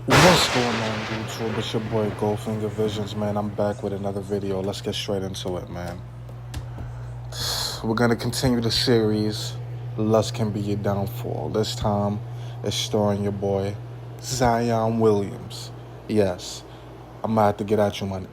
What's going on, YouTube? It's your boy Goldfinger Visions, man. I'm back with another video. Let's get straight into it, man. We're gonna continue the series, Lust Can Be Your Downfall. This time, it's starring your boy, Zion Williams. Yes, I'm about to get at you, man.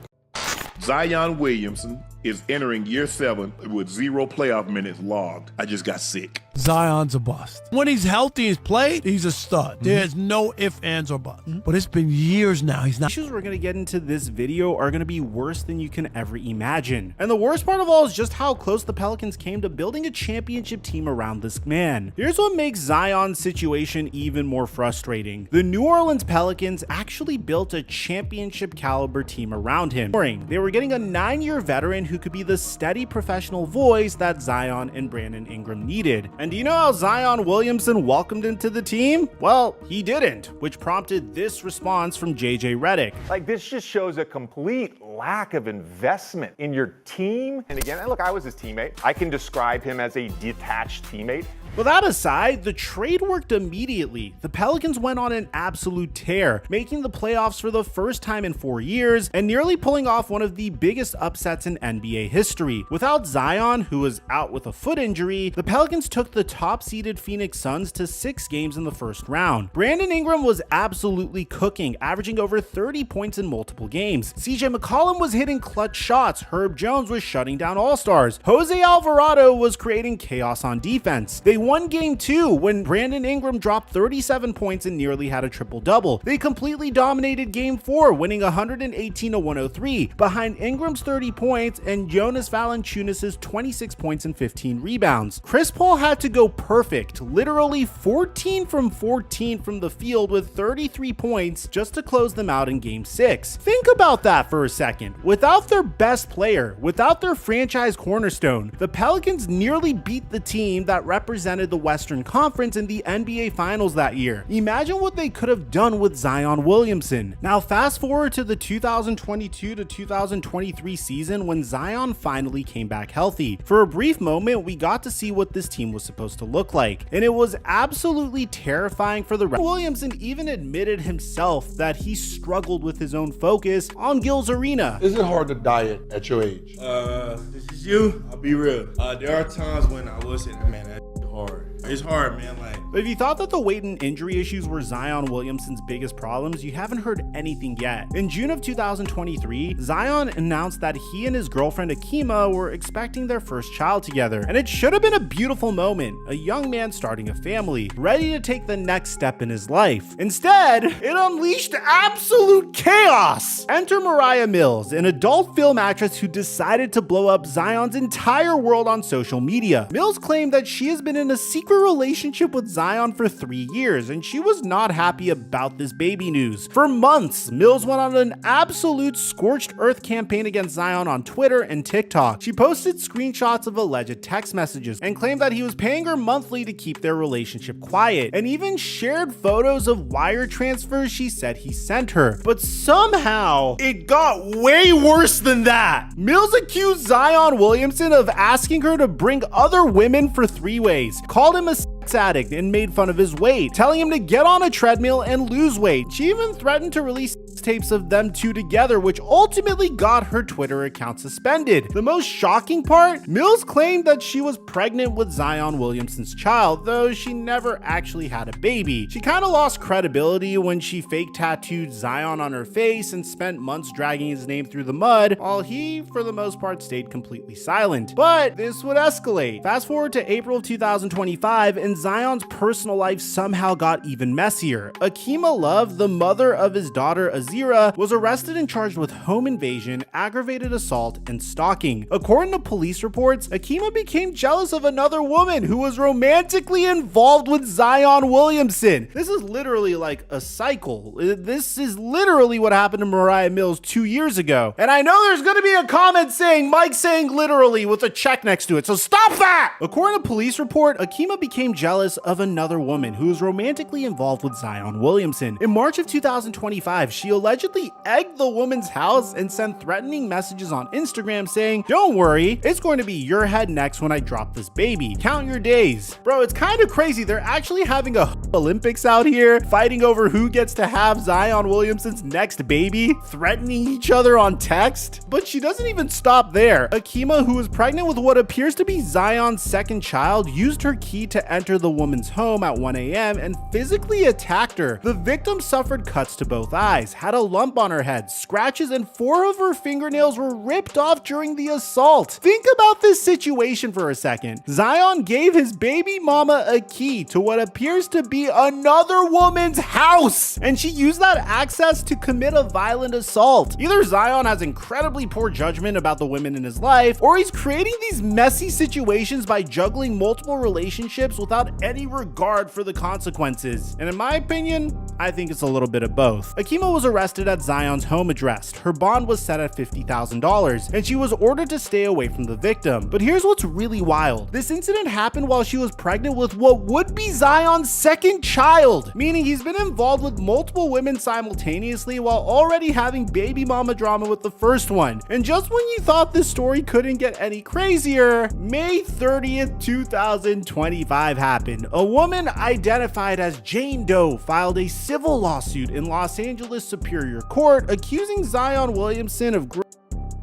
Zion Williamson is entering year 7 with 0 playoff minutes logged. I just got sick. Zion's a bust. When he's healthy, he's played, he's a stud. There's no ifs, ands, or buts. But it's been years now. He's not. Issues we're going to get into this video are going to be worse than you can ever imagine. And the worst part of all is just how close the Pelicans came to building a championship team around this man. Here's what makes Zion's situation even more frustrating. The New Orleans Pelicans actually built a championship caliber team around him. They were getting a 9-year veteran who could be the steady professional voice that Zion and Brandon Ingram needed. And do you know how Zion Williamson welcomed into the team? Well, he didn't, which prompted this response from JJ Redick. Like, this just shows a complete lack of investment in your team. And again, look, I was his teammate. I can describe him as a detached teammate. With that aside, the trade worked immediately. The Pelicans went on an absolute tear, making the playoffs for the first time in 4 years and nearly pulling off one of the biggest upsets in NBA history. Without Zion, who was out with a foot injury, the Pelicans took the top-seeded Phoenix Suns to 6 games in the first round. Brandon Ingram was absolutely cooking, averaging over 30 points in multiple games. CJ McCollum was hitting clutch shots. Herb Jones was shutting down all-stars. Jose Alvarado was creating chaos on defense. They won game 2 when Brandon Ingram dropped 37 points and nearly had a triple-double. They completely dominated game 4, winning 118-103 behind Ingram's 30 points and Jonas Valanciunas' 26 points and 15 rebounds. Chris Paul had to go perfect, literally 14 from 14 from the field with 33 points just to close them out in game 6. Think about that for a second. Without their best player, without their franchise cornerstone, the Pelicans nearly beat the team that represented the Western Conference in the NBA Finals that year. Imagine what they could have done with Zion Williamson. Now fast forward to the 2022 to 2023 season when Zion finally came back healthy. For a brief moment, we got to see what this team was supposed to look like, and it was absolutely terrifying for the rest. Williamson even admitted himself that he struggled with his own focus on Gil's Arena. Is it hard to diet at your age? This is you. I'll be real. There are times when I will say, man, that's hard. It's hard, man. But if you thought that the weight and injury issues were Zion Williamson's biggest problems, you haven't heard anything yet. In June of 2023, Zion announced that he and his girlfriend Akima were expecting their first child together. And it should have been a beautiful moment, a young man starting a family, ready to take the next step in his life. Instead, it unleashed absolute chaos. Enter Mariah Mills, an adult film actress who decided to blow up Zion's entire world on social media. Mills claimed that she has been in a secret relationship with Zion for 3 years, and she was not happy about this baby news. For months, Mills went on an absolute scorched earth campaign against Zion on Twitter and TikTok. She posted screenshots of alleged text messages and claimed that he was paying her monthly to keep their relationship quiet, and even shared photos of wire transfers she said he sent her. But somehow, it got way worse than that. Mills accused Zion Williamson of asking her to bring other women for 3-ways, called him a sex addict and made fun of his weight, telling him to get on a treadmill and lose weight. She even threatened to release tapes of them two together, which ultimately got her Twitter account suspended. The most shocking part, Mills claimed that she was pregnant with Zion Williamson's child, though she never actually had a baby. She kind of lost credibility when she fake tattooed Zion on her face and spent months dragging his name through the mud, while he, for the most part, stayed completely silent. But this would escalate. Fast forward to April of 2025, and Zion's personal life somehow got even messier. Akima Love, the mother of his daughter Azira, was arrested and charged with home invasion, aggravated assault, and stalking. According to police reports, Akima became jealous of another woman who was romantically involved with Zion Williamson. This is literally like a cycle. This is literally what happened to Mariah Mills 2 years ago. And I know there's gonna be a comment saying Mike saying literally with a check next to it, so stop that! According to police report, Akima became jealous of another woman who was romantically involved with Zion Williamson. In March of 2025, she allegedly egged the woman's house and sent threatening messages on Instagram saying, "Don't worry, it's going to be your head next when I drop this baby. Count your days." Bro, it's kind of crazy. They're actually having a Olympics out here, fighting over who gets to have Zion Williamson's next baby, threatening each other on text. But she doesn't even stop there. Akima, who was pregnant with what appears to be Zion's second child, used her key to enter the woman's home at 1 a.m. and physically attacked her. The victim suffered cuts to both eyes, had a lump on her head, scratches, and 4 of her fingernails were ripped off during the assault. Think about this situation for a second. Zion gave his baby mama a key to what appears to be another woman's house, and she used that access to commit a violent assault. Either Zion has incredibly poor judgment about the women in his life, or he's creating these messy situations by juggling multiple relationships without any regard for the consequences. And in my opinion, I think it's a little bit of both. Akima was arrested at Zion's home address. Her bond was set at $50,000, and she was ordered to stay away from the victim. But here's what's really wild. This incident happened while she was pregnant with what would be Zion's second child, meaning he's been involved with multiple women simultaneously while already having baby mama drama with the first one. And just when you thought this story couldn't get any crazier, May 30th, 2025 happened. A woman identified as Jane Doe filed a civil lawsuit in Los Angeles Superior Court accusing Zion Williamson of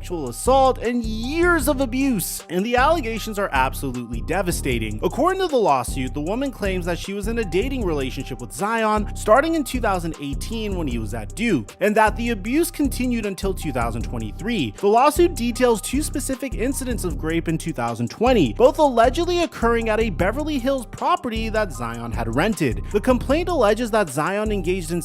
sexual assault and years of abuse, and the allegations are absolutely devastating. According to the lawsuit, the woman claims that she was in a dating relationship with Zion starting in 2018 when he was at Duke, and that the abuse continued until 2023. The lawsuit details 2 specific incidents of rape in 2020, both allegedly occurring at a Beverly Hills property that Zion had rented. The complaint alleges that Zion engaged in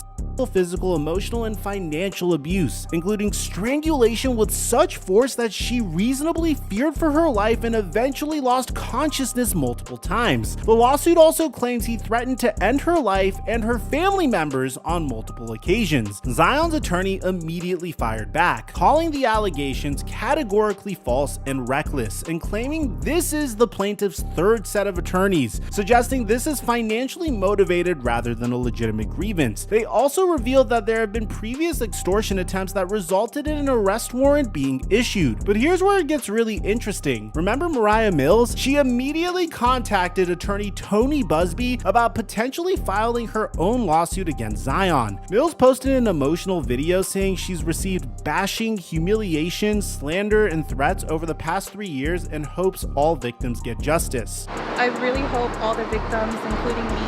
physical, emotional, and financial abuse, including strangulation with such force that she reasonably feared for her life and eventually lost consciousness multiple times. The lawsuit also claims he threatened to end her life and her family members on multiple occasions. Zion's attorney immediately fired back, calling the allegations categorically false and reckless, and claiming this is the plaintiff's 3rd set of attorneys, suggesting this is financially motivated rather than a legitimate grievance. They also revealed that there have been previous extortion attempts that resulted in an arrest warrant being issued. But here's where it gets really interesting. Remember Mariah Mills? She immediately contacted attorney Tony Busby about potentially filing her own lawsuit against Zion. Mills posted an emotional video saying she's received bashing, humiliation, slander, and threats over the past 3 years and hopes all victims get justice. I really hope all the victims, including me,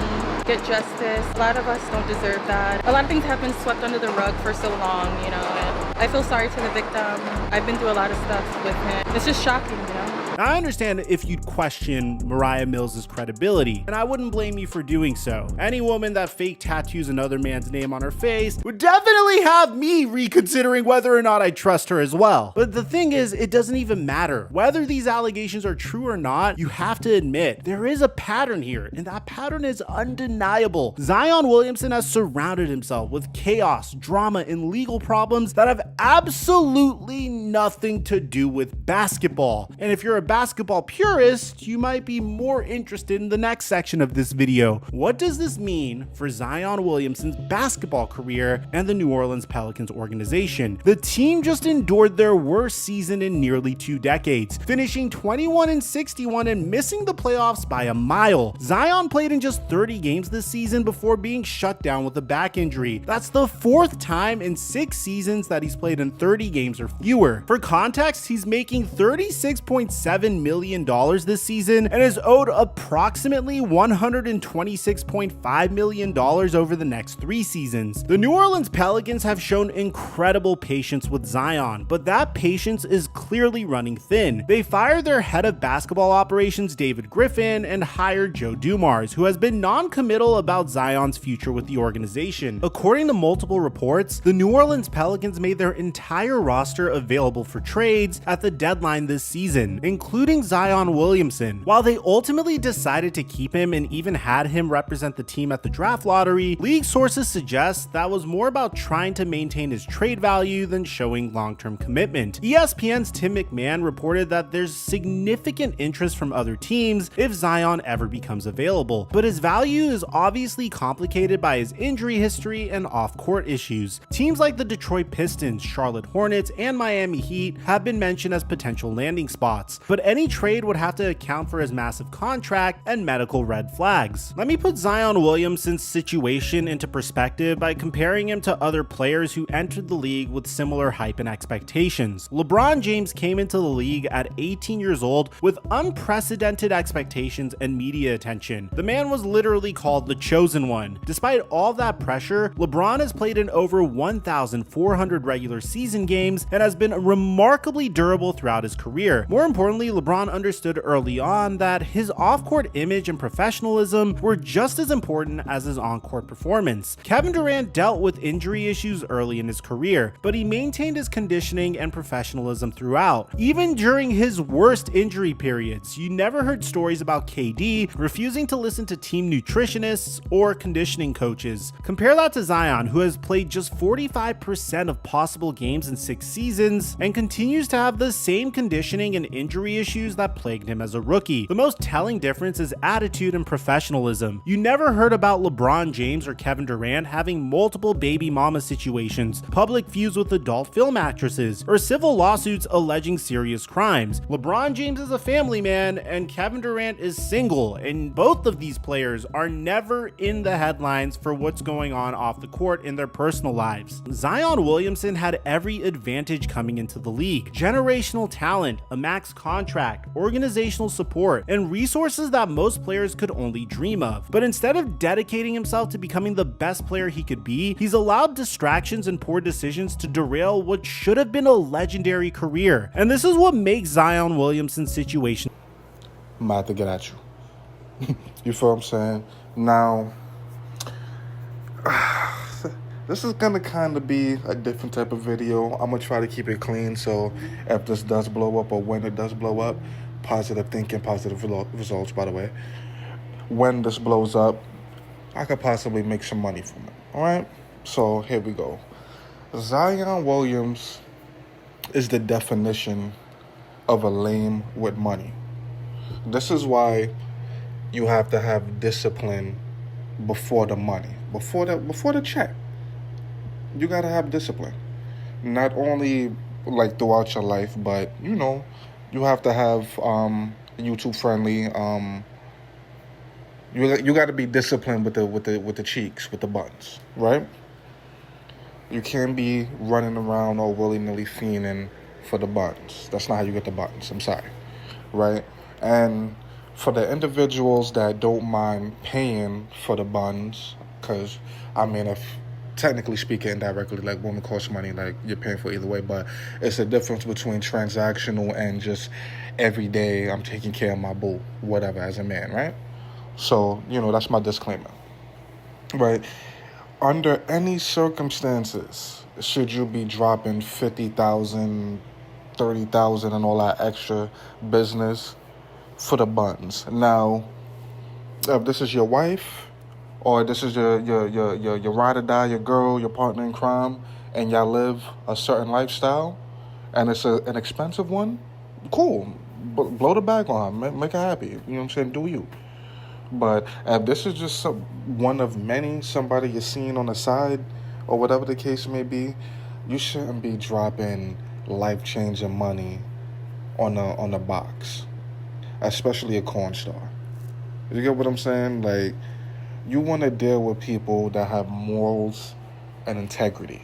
get justice. A lot of us don't deserve that. A lot of things have been swept under the rug for so long, you know, and I feel sorry to the victim. I've been through a lot of stuff with him. It's just shocking, you know. Now, I understand if you'd question Mariah Mills' credibility, and I wouldn't blame you for doing so. Any woman that fake tattoos another man's name on her face would definitely have me reconsidering whether or not I trust her as well. But the thing is, it doesn't even matter. Whether these allegations are true or not, you have to admit, there is a pattern here, and that pattern is undeniable. Zion Williamson has surrounded himself with chaos, drama, and legal problems that have absolutely nothing to do with basketball. And if you're a basketball purist, you might be more interested in the next section of this video. What does this mean for Zion Williamson's basketball career and the New Orleans Pelicans organization? The team just endured their worst season in nearly 2 decades, finishing 21-61 and missing the playoffs by a mile. Zion played in just 30 games this season before being shut down with a back injury. That's the 4th time in 6 seasons that he's played in 30 games or fewer. For context, he's making $36.7 million this season and is owed approximately $126.5 million over the next 3 seasons. The New Orleans Pelicans have shown incredible patience with Zion, but that patience is clearly running thin. They fired their head of basketball operations, David Griffin, and hired Joe Dumars, who has been non-committal about Zion's future with the organization. According to multiple reports, the New Orleans Pelicans made their entire roster available for trades at the deadline this season, including including Zion Williamson. While they ultimately decided to keep him and even had him represent the team at the draft lottery, league sources suggest that was more about trying to maintain his trade value than showing long-term commitment. ESPN's Tim McMahon reported that there's significant interest from other teams if Zion ever becomes available, but his value is obviously complicated by his injury history and off-court issues. Teams like the Detroit Pistons, Charlotte Hornets, and Miami Heat have been mentioned as potential landing spots, but any trade would have to account for his massive contract and medical red flags. Let me put Zion Williamson's situation into perspective by comparing him to other players who entered the league with similar hype and expectations. LeBron James came into the league at 18 years old with unprecedented expectations and media attention. The man was literally called the chosen one. Despite all that pressure, LeBron has played in over 1,400 regular season games and has been remarkably durable throughout his career. More importantly, LeBron understood early on that his off-court image and professionalism were just as important as his on-court performance. Kevin Durant dealt with injury issues early in his career, but he maintained his conditioning and professionalism throughout. Even during his worst injury periods, you never heard stories about KD refusing to listen to team nutritionists or conditioning coaches. Compare that to Zion, who has played just 45% of possible games in 6 seasons and continues to have the same conditioning and injury issues that plagued him as a rookie. The most telling difference is attitude and professionalism. You never heard about LeBron James or Kevin Durant having multiple baby mama situations, public feuds with adult film actresses, or civil lawsuits alleging serious crimes. LeBron James is a family man and Kevin Durant is single, and both of these players are never in the headlines for what's going on off the court in their personal lives. Zion Williamson had every advantage coming into the league: generational talent, a max contract, organizational support, and resources that most players could only dream of. But instead of dedicating himself to becoming the best player he could be, he's allowed distractions and poor decisions to derail what should have been a legendary career. And this is what makes Zion Williamson's situation. I'm about to get at you. You feel what I'm saying? Now, this is gonna kind of be a different type of video. I'm gonna try to keep it clean, so if this does blow up or when it does blow up, positive thinking, positive results, by the way. When this blows up, I could possibly make some money from it, all right? So here we go. Zion Williams is the definition of a lame with money. This is why you have to have discipline before the money, before the check. You gotta have discipline, not only like throughout your life, but you know, you have to have YouTube friendly. You got to be disciplined with the cheeks, with the buttons, right? You can't be running around all willy-nilly fiending for the buttons. That's not how you get the buttons. I'm sorry, right? And for the individuals that don't mind paying for the buttons, because I mean, if technically speaking, indirectly, like women cost money, like you're paying for either way, but it's a difference between transactional and just everyday. I'm taking care of my boo, whatever, as a man, right? So, you know, that's my disclaimer, right? Under any circumstances, should you be dropping 50,000, 30,000 and all that extra business for the buttons? Now, if this is your wife, or this is your ride or die, your girl, your partner in crime, and y'all live a certain lifestyle, and it's an expensive one, cool. Blow the bag on her, make her happy. You know what I'm saying? Do you? But if this is just one of many, somebody you're seeing on the side, or whatever the case may be, you shouldn't be dropping life-changing money on a box, especially a corn star. You get what I'm saying? Like, you want to deal with people that have morals and integrity.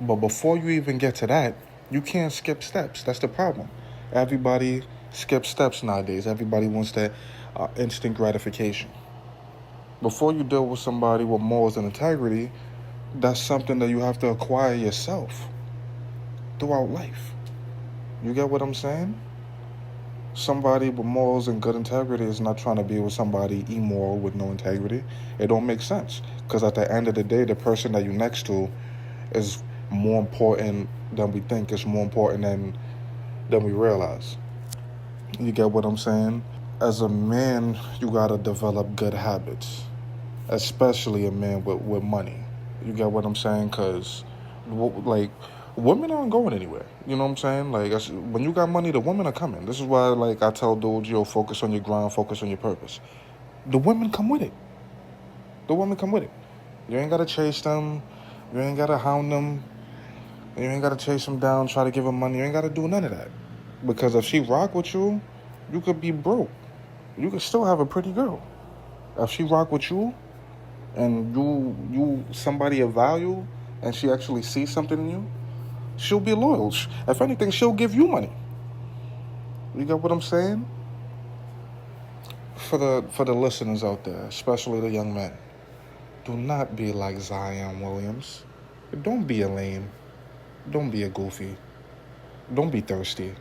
But before you even get to that, you can't skip steps. That's the problem. Everybody skips steps nowadays. Everybody wants that instant gratification. Before you deal with somebody with morals and integrity, that's something that you have to acquire yourself throughout life. You get what I'm saying? Somebody with morals and good integrity is not trying to be with somebody immoral with no integrity. It don't make sense. Because at the end of the day, the person that you're next to is more important than we think. It's more important than we realize. You get what I'm saying? As a man, you gotta develop good habits, especially a man with money. You get what I'm saying? Because, like, women aren't going anywhere. You know what I'm saying? Like, when you got money, the women are coming. This is why, like, I tell dudes, yo, focus on your grind, focus on your purpose. The women come with it. The women come with it. You ain't gotta chase them. You ain't gotta hound them. You ain't gotta chase them down, try to give them money. You ain't gotta do none of that. Because if she rock with you, you could be broke. You could still have a pretty girl. If she rock with you, and you somebody of value, and she actually sees something in you, she'll be loyal. If anything, she'll give you money. You got what I'm saying? For the listeners out there, especially the young men, do not be like Zion Williams. Don't be a lame. Don't be a goofy. Don't be thirsty.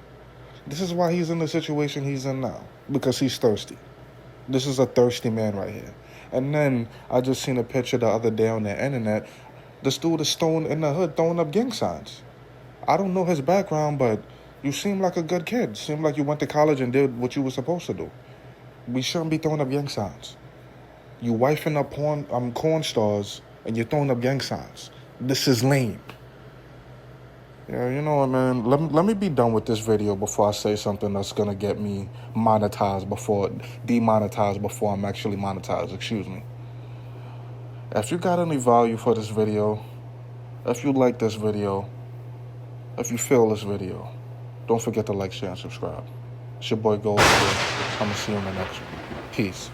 This is why he's in the situation he's in now, because he's thirsty. This is a thirsty man right here. And then I just seen a picture the other day on the internet. This dude is in the hood throwing up gang signs. I don't know his background, but you seem like a good kid. Seem like you went to college and did what you were supposed to do. We shouldn't be throwing up gang signs. You wifing up corn stars and you're throwing up gang signs. This is lame. Yeah, you know what, man? Let me be done with this video before I say something that's gonna get me demonetized before I'm actually monetized. Excuse me. If you got any value for this video, if you like this video, if you feel this video, don't forget to like, share, and subscribe. It's your boy Gold. I'm gonna see you in the next one. Peace.